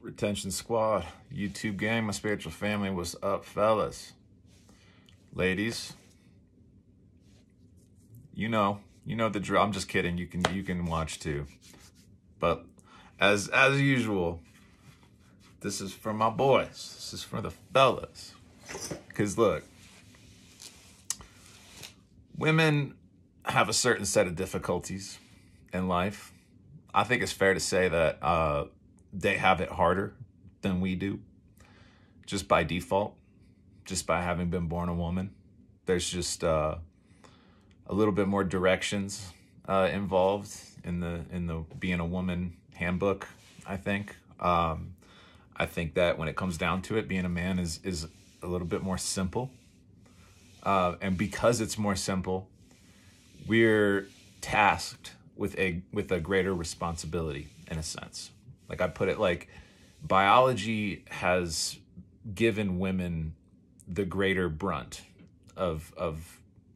Retention Squad, YouTube gang, my spiritual family, what's up, fellas? Ladies, you know the drill. I'm just kidding. You can watch too. But as usual, this is for my boys. This is for the fellas. Cause look, women have a certain set of difficulties in life. I think it's fair to say that they have it harder than we do, just by default, just by having been born a woman. There's just a little bit more directions involved in the being a woman handbook. I think that when it comes down to it, being a man is a little bit more simple, and because it's more simple, we're tasked with a greater responsibility in a sense. Like I put it, like biology has given women the greater brunt of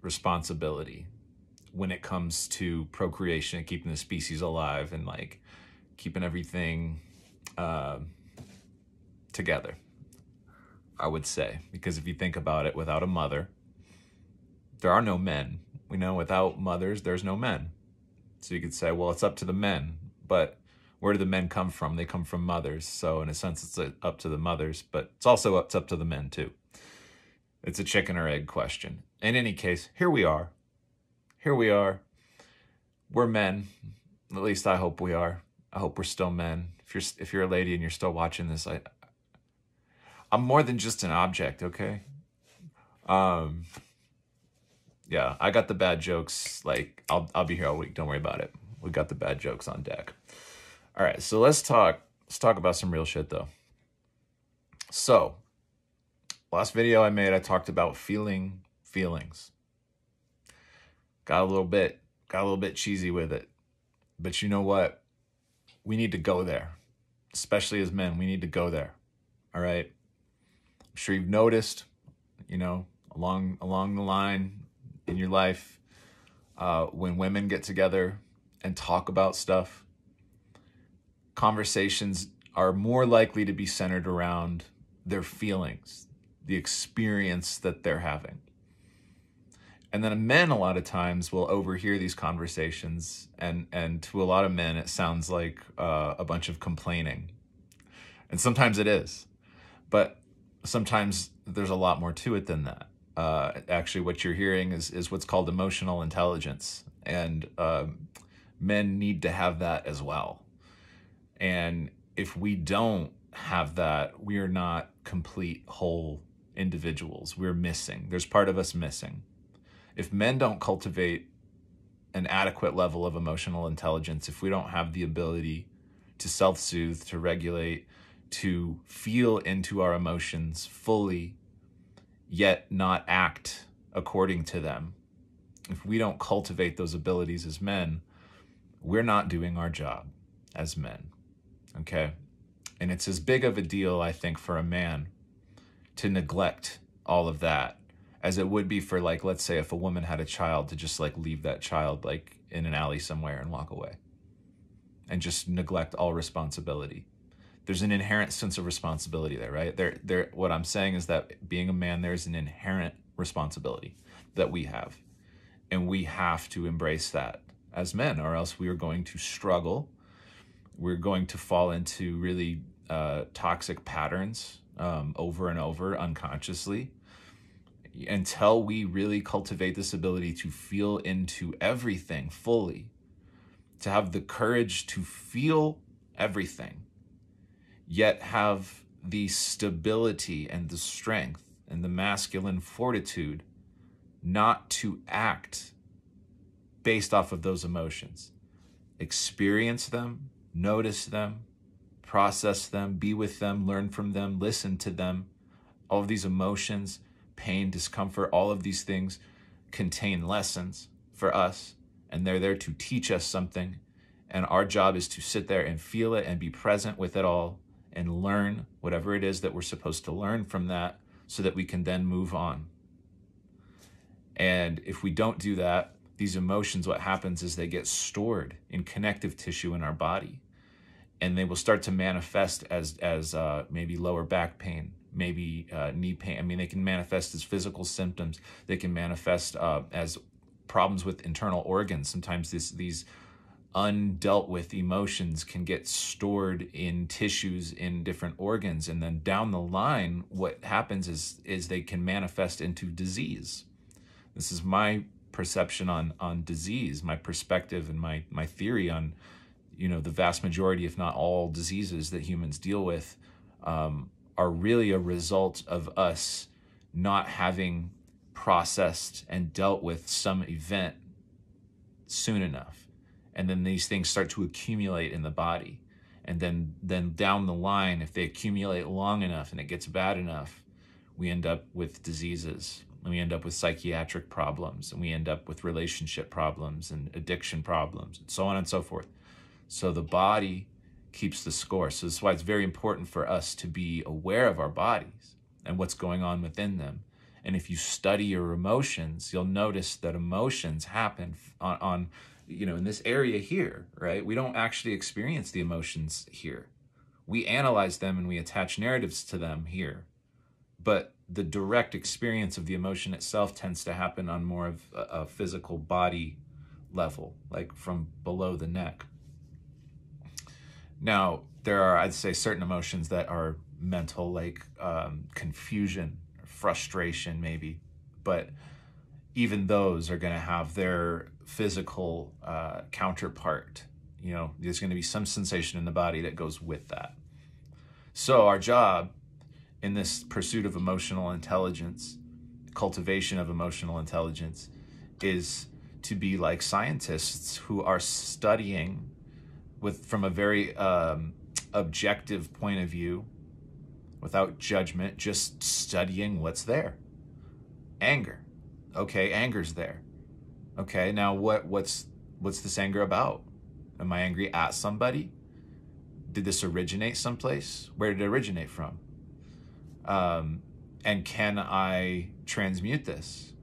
responsibility when it comes to procreation and keeping the species alive and like keeping everything together, I would say. Because if you think about it, without a mother, there are no men. We know without mothers, there's no men. So you could say, well, it's up to the men, but where do the men come from? They come from mothers. So in a sense, it's up to the mothers, but it's also up to the men too. It's a chicken or egg question. In any case, here we are. We're men. At least I hope we are. I hope we're still men. If you're a lady and you're still watching this, I'm more than just an object, okay? Yeah, I got the bad jokes. Like I'll be here all week. Don't worry about it. We got the bad jokes on deck. All right, so let's talk about some real shit though. So, last video I made, I talked about feeling feelings. Got a little bit cheesy with it. But you know what? We need to go there. Especially as men, we need to go there. All right? I'm sure you've noticed, along the line in your life, when women get together and talk about stuff, conversations are more likely to be centered around their feelings, the experience that they're having. And then men, a lot of times, will overhear these conversations, and to a lot of men, it sounds like a bunch of complaining. And sometimes it is. But sometimes there's a lot more to it than that. Actually, what you're hearing is what's called emotional intelligence. And men need to have that as well. And if we don't have that, we are not complete, whole individuals. We're missing. There's part of us missing. If men don't cultivate an adequate level of emotional intelligence, if we don't have the ability to self-soothe, to regulate, to feel into our emotions fully, yet not act according to them, if we don't cultivate those abilities as men, we're not doing our job as men. Okay? And it's as big of a deal, I think, for a man to neglect all of that as it would be for, like, let's say if a woman had a child, to just like leave that child like in an alley somewhere and walk away and just neglect all responsibility. There's an inherent sense of responsibility there, right? What I'm saying is that being a man, there's an inherent responsibility that we have, and we have to embrace that as men, or else we are going to struggle. We're going to fall into really toxic patterns over and over unconsciously, until we really cultivate this ability to feel into everything fully, to have the courage to feel everything, yet have the stability and the strength and the masculine fortitude not to act based off of those emotions. Experience them, notice them, process them, be with them, learn from them, listen to them. All of these emotions, pain, discomfort, all of these things contain lessons for us, and they're there to teach us something. And our job is to sit there and feel it and be present with it all and learn whatever it is that we're supposed to learn from that, so that we can then move on. And if we don't do that, these emotions, what happens is they get stored in connective tissue in our body. and they will start to manifest as maybe lower back pain, maybe knee pain. I mean, they can manifest as physical symptoms. They can manifest as problems with internal organs. Sometimes these undealt with emotions can get stored in tissues in different organs, and then down the line, what happens is they can manifest into disease. This is my perception on disease, my perspective, and my theory on, the vast majority, if not all, diseases that humans deal with are really a result of us not having processed and dealt with some event soon enough. And then these things start to accumulate in the body. And then down the line, if they accumulate long enough and it gets bad enough, we end up with diseases, and we end up with psychiatric problems, and we end up with relationship problems and addiction problems, and so on and so forth. So the body keeps the score. So this is why it's very important for us to be aware of our bodies and what's going on within them. And if you study your emotions, you'll notice that emotions happen on in this area here, right? We don't actually experience the emotions here. We analyze them and we attach narratives to them here. But the direct experience of the emotion itself tends to happen on more of a physical body level, like from below the neck. Now, there are, I'd say, certain emotions that are mental, like confusion, frustration maybe, but even those are going to have their physical counterpart. There's going to be some sensation in the body that goes with that. So our job in this pursuit of emotional intelligence, cultivation of emotional intelligence, is to be like scientists who are studying from a very objective point of view, without judgment, just studying what's there. Anger. Okay, anger's there. Okay, now what's this anger about? Am I angry at somebody? Did this originate someplace? Where did it originate from? And can I transmute this?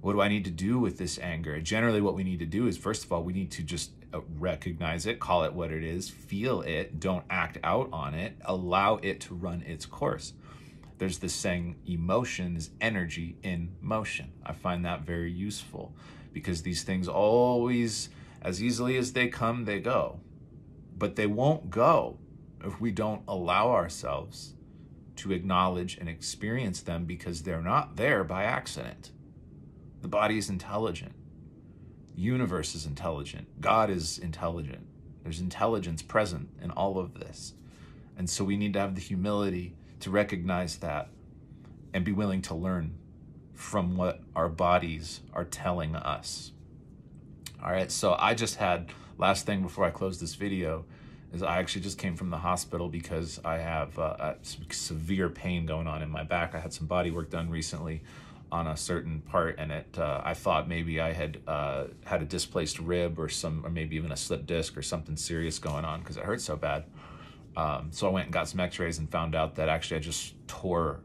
What do I need to do with this anger? Generally, what we need to do is, first of all, we need to just recognize it, call it what it is, feel it, don't act out on it, allow it to run its course. There's this saying, emotion is energy in motion. I find that very useful because these things always, as easily as they come, they go. But they won't go if we don't allow ourselves to acknowledge and experience them, because they're not there by accident. The body is intelligent. The universe is intelligent. God is intelligent. There's intelligence present in all of this. And so we need to have the humility to recognize that and be willing to learn from what our bodies are telling us. All right, so I just had, last thing before I close this video, is I actually just came from the hospital because I have some severe pain going on in my back. I had some body work done recently on a certain part, and I thought maybe I had had a displaced rib or maybe even a slipped disc or something serious going on because it hurt so bad. So I went and got some x-rays and found out that actually I just tore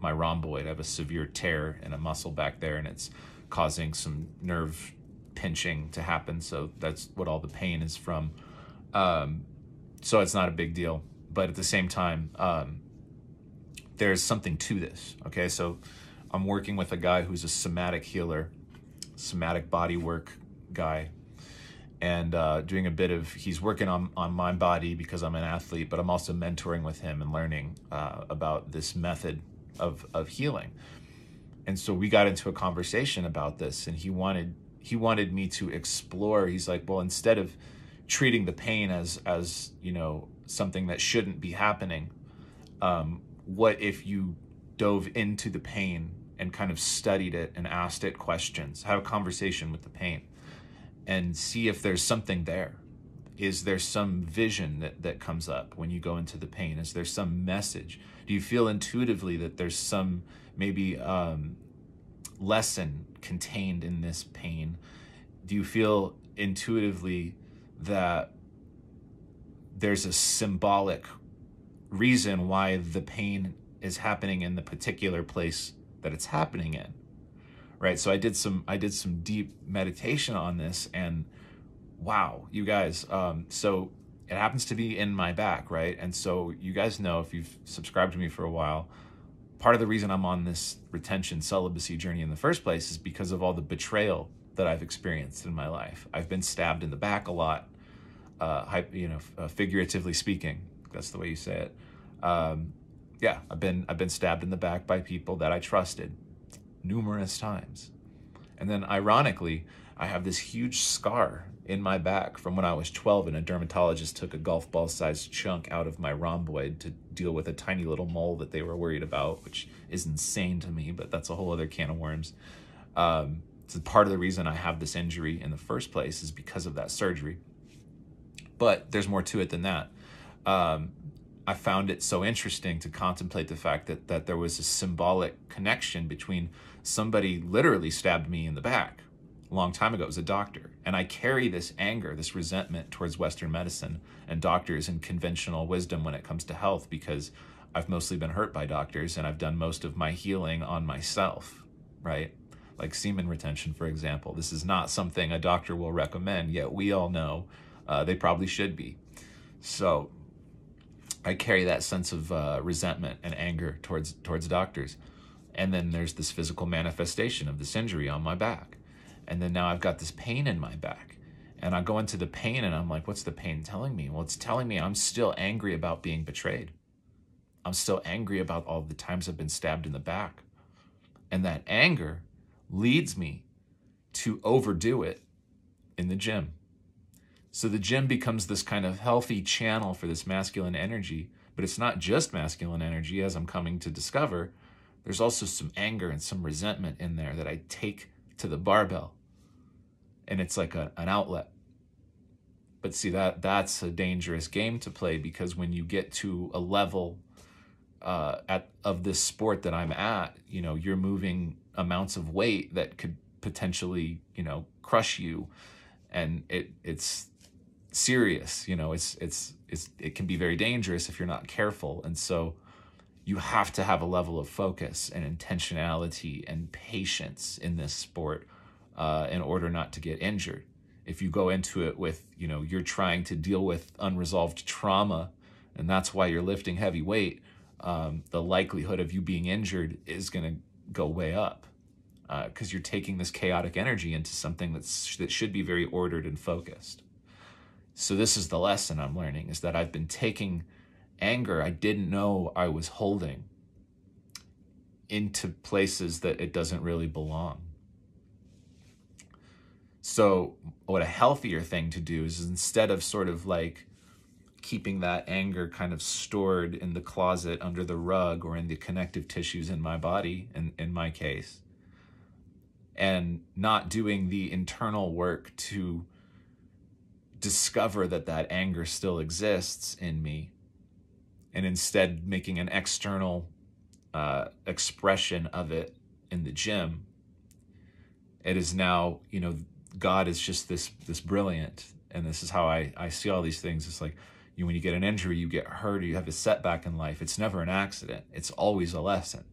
my rhomboid. I have a severe tear in a muscle back there, and it's causing some nerve pinching to happen. So that's what all the pain is from. So it's not a big deal, but at the same time, there's something to this. Okay, so I'm working with a guy who's a somatic healer, somatic body work guy, and doing a bit of, he's working on my body because I'm an athlete, but I'm also mentoring with him and learning about this method of healing. And so we got into a conversation about this, and he wanted me to explore. He's like, well, instead of treating the pain as something that shouldn't be happening, what if you dove into the pain and kind of studied it and asked it questions, have a conversation with the pain and see if there's something there. Is there some vision that comes up when you go into the pain? Is there some message? Do you feel intuitively that there's some maybe lesson contained in this pain? Do you feel intuitively that there's a symbolic reason why the pain is happening in the particular place that it's happening in, right? So I did some deep meditation on this, and wow, you guys, so it happens to be in my back, right? And so you guys know, if you've subscribed to me for a while, part of the reason I'm on this retention celibacy journey in the first place is because of all the betrayal that I've experienced in my life. I've been stabbed in the back a lot, figuratively speaking. That's the way you say it. Yeah, I've been stabbed in the back by people that I trusted numerous times. And then ironically, I have this huge scar in my back from when I was 12 and a dermatologist took a golf ball sized chunk out of my rhomboid to deal with a tiny little mole that they were worried about, which is insane to me, but that's a whole other can of worms. So part of the reason I have this injury in the first place is because of that surgery. But there's more to it than that. I found it so interesting to contemplate the fact that there was a symbolic connection between somebody literally stabbed me in the back a long time ago. It was a doctor. And I carry this anger, this resentment towards Western medicine and doctors and conventional wisdom when it comes to health, because I've mostly been hurt by doctors and I've done most of my healing on myself, right? Like semen retention, for example. This is not something a doctor will recommend, yet we all know they probably should be. So I carry that sense of resentment and anger towards doctors. And then there's this physical manifestation of this injury on my back. And then now I've got this pain in my back. And I go into the pain and I'm like, what's the pain telling me? Well, it's telling me I'm still angry about being betrayed. I'm still angry about all the times I've been stabbed in the back. And that anger leads me to overdo it in the gym. So the gym becomes this kind of healthy channel for this masculine energy, but it's not just masculine energy, as I'm coming to discover. There's also some anger and some resentment in there that I take to the barbell. And it's like an outlet. But see, that's a dangerous game to play, because when you get to a level of this sport that I'm at, you're moving amounts of weight that could potentially, crush you. And it's serious, it can be very dangerous if you're not careful. And so you have to have a level of focus and intentionality and patience in this sport in order not to get injured. If you go into it with, you're trying to deal with unresolved trauma, and that's why you're lifting heavy weight, the likelihood of you being injured is going to go way up, because you're taking this chaotic energy into something that should be very ordered and focused. So this is the lesson I'm learning, is that I've been taking anger I didn't know I was holding into places that it doesn't really belong. So what a healthier thing to do is, instead of sort of like keeping that anger kind of stored in the closet under the rug or in the connective tissues in my body, in my case, and not doing the internal work to discover that anger still exists in me, and instead making an external expression of it in the gym, it is now, God is just this brilliant. And this is how I see all these things. It's like, when you get an injury, you get hurt, or you have a setback in life, it's never an accident. It's always a lesson.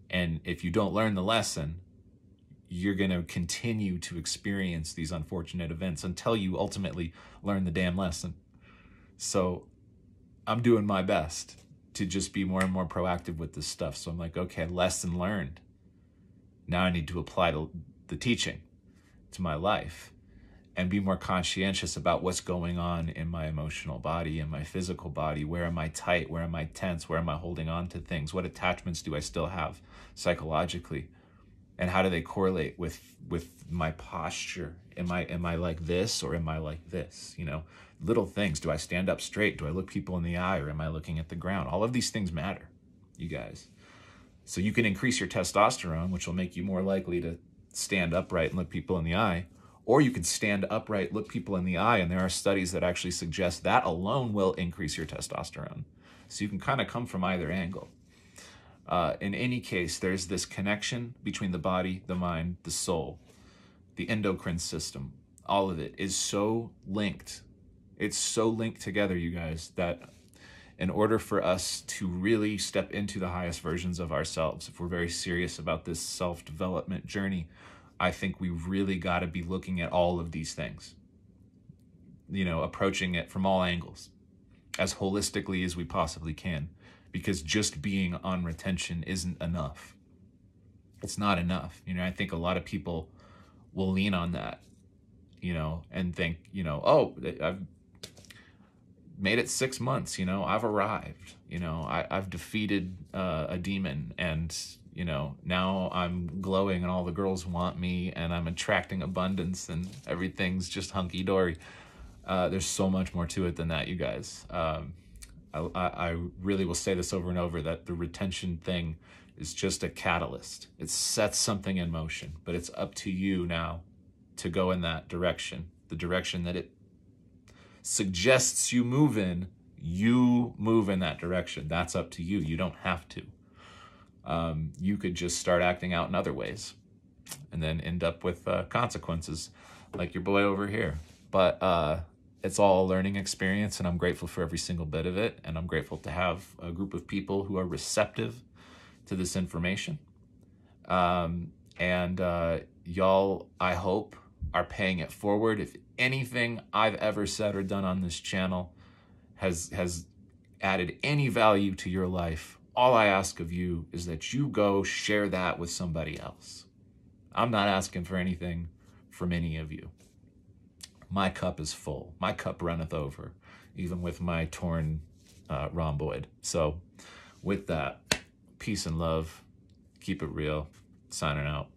And if you don't learn the lesson, you're going to continue to experience these unfortunate events until you ultimately learn the damn lesson. So I'm doing my best to just be more and more proactive with this stuff. So I'm like, okay, lesson learned. Now I need to apply the teaching to my life and be more conscientious about what's going on in my emotional body, in my physical body. Where am I tight? Where am I tense? Where am I holding on to things? What attachments do I still have psychologically? And how do they correlate with my posture? Am I like this, or am I like this? Little things. Do I stand up straight? Do I look people in the eye, or am I looking at the ground? All of these things matter, you guys. So you can increase your testosterone, which will make you more likely to stand upright and look people in the eye. Or you can stand upright, look people in the eye, and there are studies that actually suggest that alone will increase your testosterone. So you can kind of come from either angle. In any case, there's this connection between the body, the mind, the soul, the endocrine system. All of it is so linked. It's so linked together, you guys, that in order for us to really step into the highest versions of ourselves, if we're very serious about this self-development journey, I think we really got to be looking at all of these things. approaching it from all angles as holistically as we possibly can, because just being on retention isn't enough. It's not enough. I think a lot of people will lean on that, and think, oh, I've made it 6 months, I've arrived, I've defeated a demon, and, now I'm glowing and all the girls want me and I'm attracting abundance and everything's just hunky-dory. There's so much more to it than that, you guys. I really will say this over and over, that the retention thing is just a catalyst. It sets something in motion, but it's up to you now to go in that direction, the direction that it suggests you move in. You move in that direction. That's up to you. You don't have to. You could just start acting out in other ways and then end up with consequences like your boy over here. But it's all a learning experience, and I'm grateful for every single bit of it. And I'm grateful to have a group of people who are receptive to this information. Y'all, I hope, are paying it forward. If anything I've ever said or done on this channel has added any value to your life, all I ask of you is that you go share that with somebody else. I'm not asking for anything from any of you. My cup is full. My cup runneth over, even with my torn rhomboid. So with that, peace and love. Keep it real. Signing out.